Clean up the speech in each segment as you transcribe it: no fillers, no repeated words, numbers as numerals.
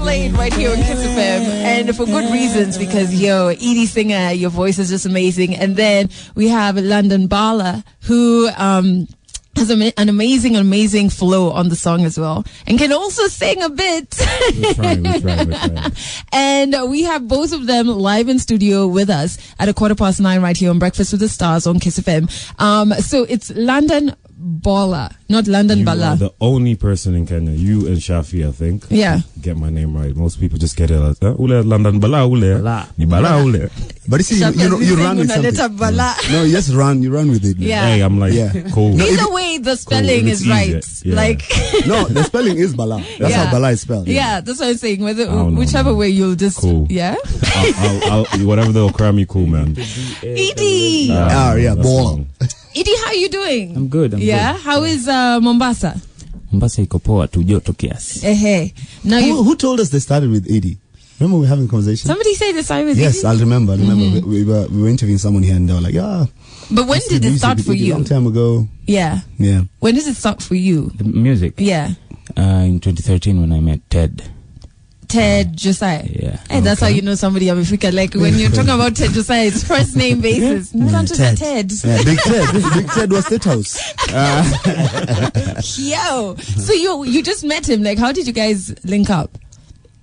played right here on Kiss FM, and for good reasons, because Iddi singer, your voice is just amazing. And then we have Landan Ballan, who has an amazing flow on the song as well, and can also sing a bit. We're trying. And we have both of them live in studio with us at 9:15 right here on Breakfast with the Stars on Kiss FM. So it's Landan Ballan, not Landan Ballan. The only person in Kenya, you and Shafi, I think. Yeah. Get my name right. Most people just get it as Landan Ballan. But you see, you run with something. No, you just run. You run with it. Man. Yeah. Hey, I'm like, cool. Either way, the spelling is right. Yeah. Like no, the spelling is Ballan. That's how Ballan is spelled. Yeah, that's what I'm saying. Whichever way you'll just I'll whatever they'll cram me, cool, man. Iddi. Ballan. Iddi, how are you doing? I'm good. How is Mombasa? Mombasa iko poa tu, joto kiasi. Now who told us they started with Iddi? Remember we were having a conversation? Somebody said they started with Iddi? Yes, I'll remember. We were interviewing someone here and they were like, But when did it start for you? A long time ago. Yeah. When did it start for you? The music? Yeah. In 2013 when I met Ted Josiah. Yeah. Hey, that's how you know somebody of Africa. Like when you're talking about Ted Josiah, it's first name basis. Not just Ted. Yeah, Big Ted was State House. So you just met him. Like, how did you guys link up?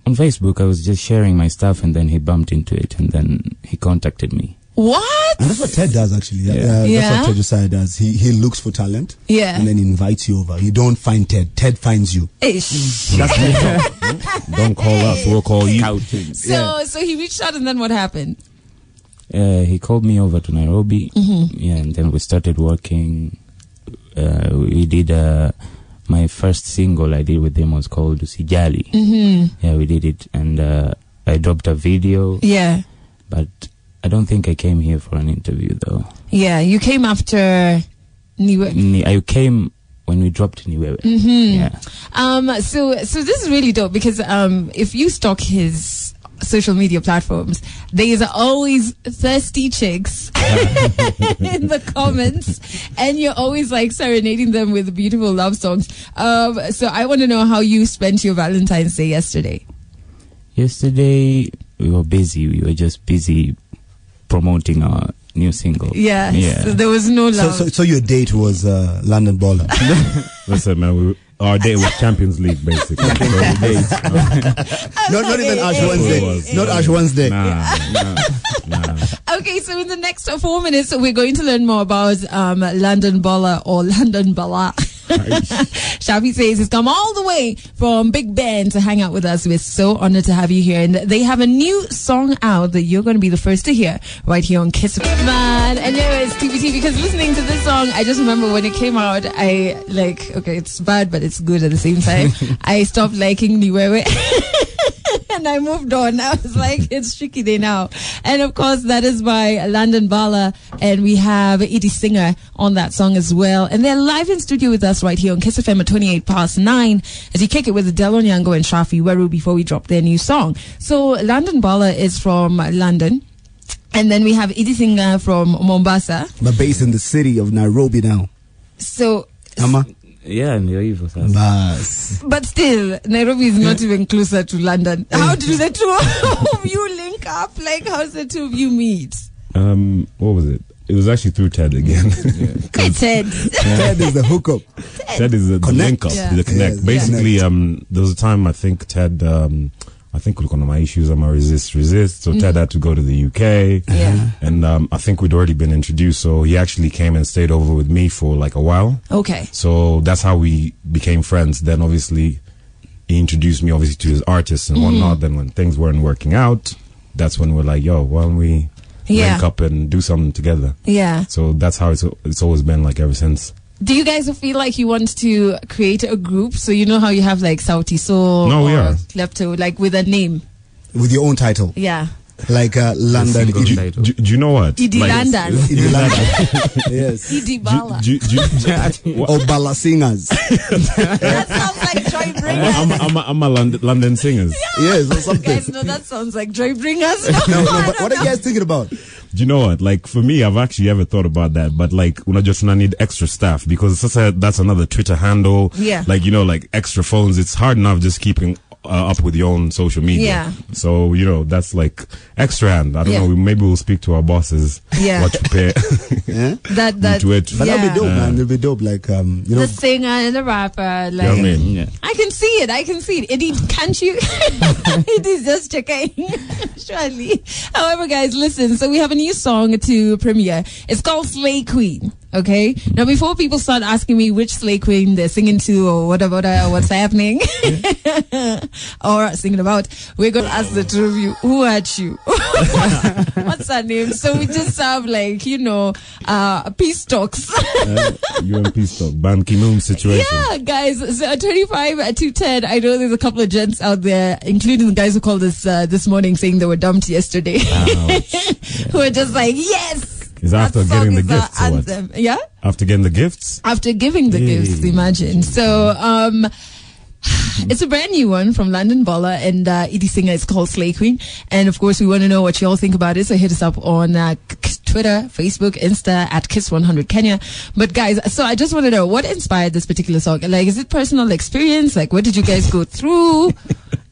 On Facebook, I was just sharing my stuff, and then he bumped into it, and then he contacted me. What? And that's what Ted does, actually. That's what Ted Josiah does. He looks for talent, and then invites you over. You don't find Ted. Ted finds you. Ish. That's the Don't call us. We'll call you. So he reached out, and then what happened? He called me over to Nairobi. Yeah, and then we started working. We did my first single I did with him was called Usijali. Yeah, we did it, and I dropped a video. Yeah. But I don't think I came here for an interview, though. Yeah, you came after Niwe. I came when we dropped Niwewe. Yeah. So this is really dope because if you stalk his social media platforms, there's always thirsty chicks in the comments, and you're always like serenading them with beautiful love songs. So I want to know how you spent your Valentine's Day yesterday. Yesterday we were busy. We were just busy promoting our new single. Yeah. So there was no love. So your date was Landan Ballan. Listen, man, our date was Champions League, basically. Not even Ash Wednesday. Not Ash Wednesday. Nah. Okay, so in the next 4 minutes, we're going to learn more about Landan Ballan or Landan Ballan. Shafi says he's come all the way from Big Ben to hang out with us. We're so honored to have you here. And they have a new song out that you're going to be the first to hear right here on Kiss Man. And it's TBT because listening to this song, I just remember when it came out, it's bad, but it's good at the same time. I stopped liking Niwewe. And I moved on. I was like, it's tricky day now. And of course, that is by Landan Ballan. And we have Iddi Singer on that song as well. And they're live in studio with us right here on Kiss FM at 9:28 as you kick it with Delon Yango and Shafi Weru before we drop their new song. So Landan Ballan is from London. And then we have Iddi Singer from Mombasa. But based in the city of Nairobi now. So... Yeah, ndio hivyo sasa. But still, Nairobi is not even closer to London. How do the two of you link up? Like, how does the two of you meet? What was it? It was actually through Ted again. Ted. Ted is the hookup. Ted is the link up, the connect. Yeah, basically, there was a time I think Ted... I think we look on my issues. I'm a resist. So Ted had to go to the UK. Yeah. And I think we'd already been introduced. So he actually came and stayed over with me for like a while. Okay. So that's how we became friends. Then obviously he introduced me obviously to his artists and whatnot. Then when things weren't working out, that's when we're like, yo, why don't we link up and do something together? Yeah. So that's how it's always been like ever since. Do you guys feel like you want to create a group? So you know how you have like Sauti Sol or Klepto, like with a name? With your own title? Yeah. Like Landan. Do you know what? Iddi Landan. Iddi Landan. Yes. Iddi Ballan. Or Ballan Singers. That sounds like Joy Bringers. I'm a London Singers. Yes, or something. Guys, no, that sounds like Joy Bringers. No, but what are you guys thinking about? Do you know what? Like, for me, I've actually ever thought about that, but like, when I just need extra staff because that's another Twitter handle. Yeah. Like, like extra phones. It's hard enough just keeping up with your own social media. Yeah. So, you know, that's like extra hand. I don't know. Maybe we'll speak to our bosses. Yeah. What to pay. That to it. But that'd be dope, man. It'd be dope. Like, you know. The singer and the rapper. Like, you know what I mean? Yeah. I can see it. Iddi, can't you? Iddi's just checking. Surely. However, guys, listen. So we have a new song to premiere. It's called Slay Queen. Okay. Now, before people start asking me which Slay Queen they're singing to or whatever, what's happening or singing about, we're going to ask the two of you, who hurt you? What's her name? So we just have like, you know, peace talks. You and peace talk. Ban Ki-moon situation. Yeah, guys. So 25 to 10. I know there's a couple of gents out there, including the guys who called us this morning saying they were dumped yesterday. Who are just like, yes. Is after getting the gifts or what? Yeah? After getting the gifts? After giving the gifts, imagine. So, it's a brand new one from Landan, Ballan, and Iddi singer. It's called Slay Queen. And of course, we want to know what you all think about it. So hit us up on Twitter, Facebook, Insta at Kiss100 Kenya. But guys, so I just want to know what inspired this particular song. Like, is it personal experience? Like, what did you guys go through?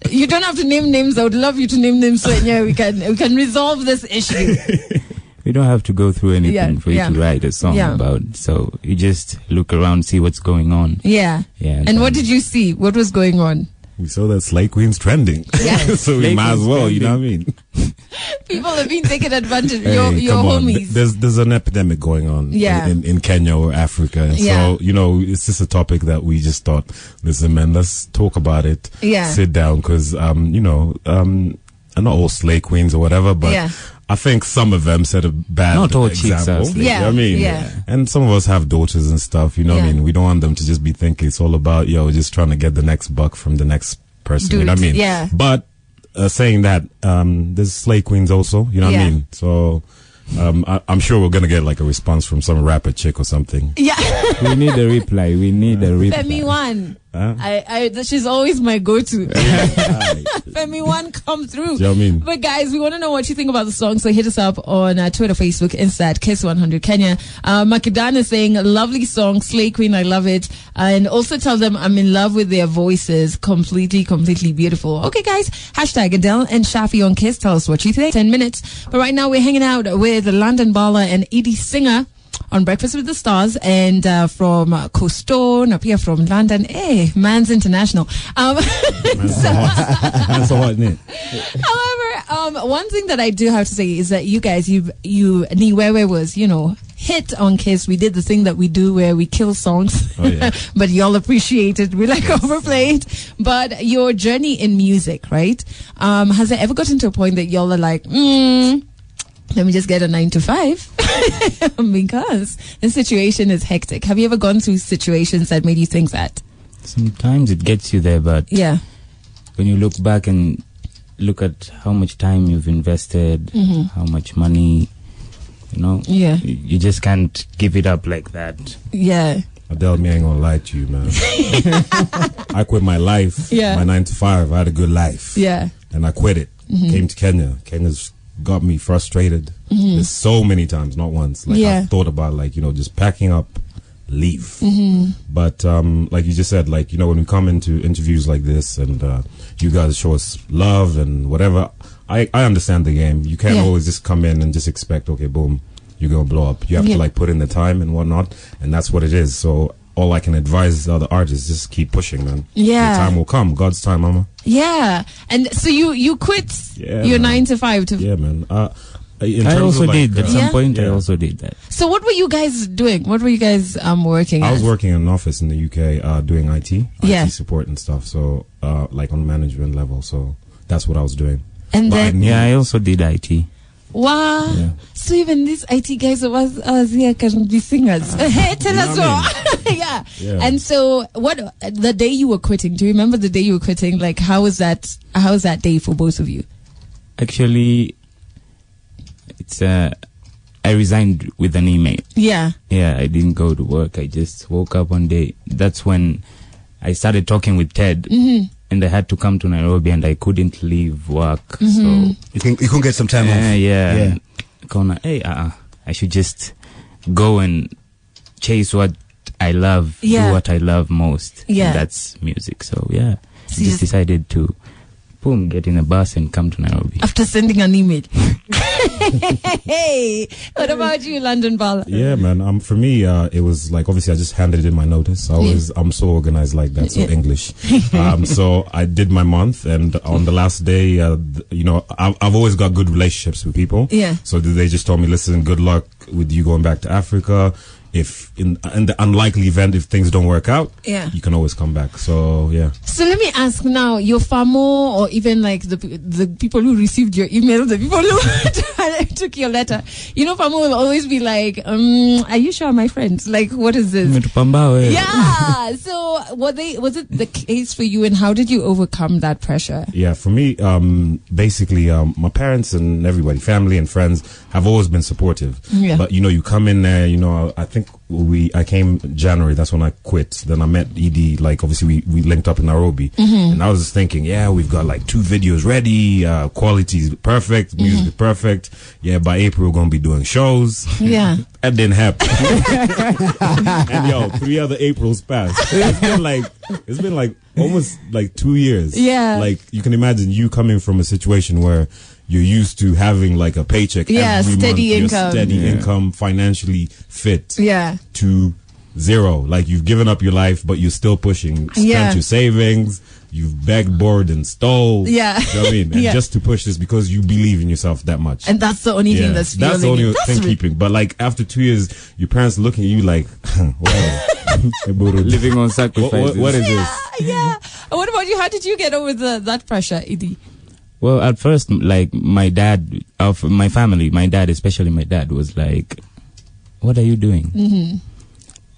You don't have to name names. I would love you to name names so yeah, we can resolve this issue. We don't have to go through anything for you to write a song about. So you just look around, see what's going on. Yeah. And what did you see? What was going on? We saw that Slay Queen's trending. Yeah. So we might as well, you know what I mean? People have been taking advantage. Your homies. There's an epidemic going on in Kenya or Africa. So, you know, it's just a topic that we just thought, listen, man, let's talk about it. Yeah. Sit down, because, you know, not all Slay Queens or whatever, but I think some of them set a bad example. Yeah. You know what I mean? Yeah. And some of us have daughters and stuff, you know what I mean? We don't want them to just be thinking it's all about, just trying to get the next buck from the next person, you know what I mean? Yeah. But saying that, there's Slay Queens also, you know what I mean? So I'm sure we're going to get like a response from some rapper chick or something. Yeah. We need a reply. Femi One. She's always my go-to. Femi One, come through. Do you know what I mean? But guys, we want to know what you think about the song. So hit us up on Twitter, Facebook, Insta at Kiss100 Kenya. Makidan is saying, lovely song, Slay Queen, I love it. And also tell them I'm in love with their voices. Completely beautiful. Okay, guys. Hashtag Adele and Shafi on Kiss. Tell us what you think. 10 minutes. But right now we're hanging out with Landan, Ballan and Iddi singer on Breakfast with the Stars, and from Costo, Napia from London. Hey, man's international. Man's so hot, isn't it? However, one thing that I do have to say is that you guys, you Niwewe was, you know, hit on Kiss. We did the thing that we do where we kill songs, but y'all appreciate it. We like overplay it. But your journey in music, right? Has it ever gotten to a point that y'all are like, let me just get a 9 to 5 because the situation is hectic. Have you ever gone through situations that made you think that? Sometimes it gets you there, but when you look back and look at how much time you've invested, how much money, you know, you just can't give it up like that. Yeah. Adele, me ain't gonna lie to you, man. I quit my life, my 9 to 5. I had a good life. Yeah. And I quit it. Came to Kenya. Kenya's got me frustrated. There's so many times, not once. Like I've thought about, like, you know, just packing up, leave. But like you just said, like, you know, when we come into interviews like this and you guys show us love and whatever, I understand the game. You can't always just come in and just expect, okay, boom, you're gonna blow up. You have to like put in the time and whatnot, and that's what it is. So all I can advise the other artists, just keep pushing, man. Yeah. The time will come. God's time, mama. Yeah. And so you quit your 9 to 5 to... Yeah, man. I also did. At some point, I also did that. So what were you guys doing? What were you guys working I was as? working in an office in the UK doing IT support and stuff. So like on management level. So that's what I was doing. And then... I also did IT. Wow. Yeah. So even these IT guys of us here can be singers. Hey, tell us what. Yeah. And so what, the day you were quitting, do you remember the day you were quitting? Like, how was that day for both of you? Actually, it's I resigned with an email. Yeah. Yeah, I didn't go to work. I just woke up one day. That's when I started talking with Ted. And I had to come to Nairobi, and I couldn't leave work. So you couldn't get some time off. Yeah. I should just go and chase what I love, do what I love most. Yeah, and that's music. So I just decided to boom, get in a bus and come to Nairobi. After sending an email. Hey, what about you, Landan Ballan? Yeah, man. For me, it was like, obviously I just handed in my notice. I'm so organized like that, so English. So I did my month, and on the last day, you know, I've always got good relationships with people. Yeah. So they just told me, listen, good luck with you going back to Africa. If in the unlikely event, if things don't work out, you can always come back. So yeah. So let me ask now, your famo, or even like the people who received your email, the people who took your letter, you know, famo will always be like, are you sure, my friends? Like, what is this? Yeah. So was it the case for you, and how did you overcome that pressure? Yeah, for me, basically, my parents and everybody, family and friends, have always been supportive. Yeah. But you know, you come in there, you know, I think I came January, that's when I quit. Then I met Iddi, like obviously we linked up in Nairobi. And I was just thinking, yeah, we've got like 2 videos ready, quality is perfect, music is perfect. Yeah, by April we're gonna be doing shows. Yeah. That didn't happen. And yo, 3 other Aprils passed. It's been like almost like 2 years. Yeah. Like you can imagine you coming from a situation where you're used to having like a paycheck every steady month, income. Steady income, financially fit, to zero. Like you've given up your life, but you're still pushing. Spent your savings, you've begged, borrowed, and stole. Yeah. You know what I mean? And just to push this because you believe in yourself that much. And that's the only thing that's the only thing keeping. But like after 2 years, your parents looking at you like, living on sacrifices. What is this? Yeah. What about you? How did you get over that pressure, Iddi? Well, at first, like my dad, of my family, my dad, especially my dad, was like, "What are you doing?"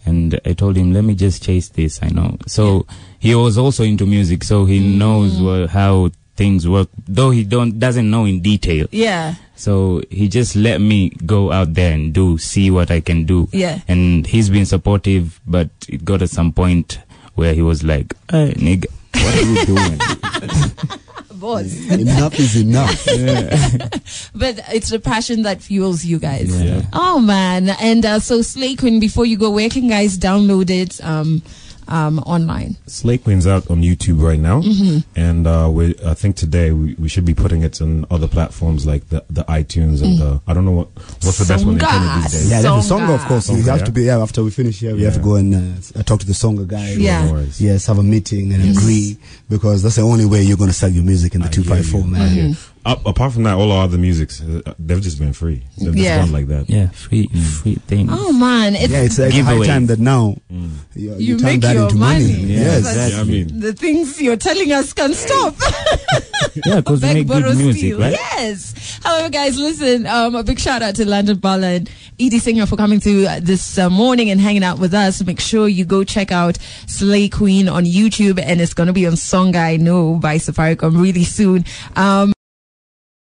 And I told him, "Let me just chase this. I know." So he was also into music, so he knows how things work, though he doesn't know in detail. Yeah. So he just let me go out there and see what I can do. Yeah. And he's been supportive, but it got at some point where he was like, "Hey, nigga, what are you doing?" Enough is enough. But it's the passion that fuels you guys. Yeah. Oh man. And so Slay Queen, before you go, where can guys download it online? Slay Queen's out on YouTube right now, and I think today we should be putting it on other platforms like the iTunes and I don't know what's the best one these days. Yeah, there's a Songa, of course. You have to be after we finish here. We have to go and talk to the Songa guy. Yes, have a meeting and agree, because that's the only way you're going to sell your music in the 254, man. Apart from that, all our other musics, they've just been free. They've just gone like that. Yeah, free things. Oh man, it's like high time that now you turn make that your into money. Yes, exactly. I mean, the things you're telling us can stop. Yeah, because we make good music, right? Yes. However, guys, listen. A big shout out to Landan Ballan, Iddi Singer, for coming to this morning and hanging out with us. Make sure you go check out Slay Queen on YouTube, and it's going to be on Songa, I know, by Safaricom really soon.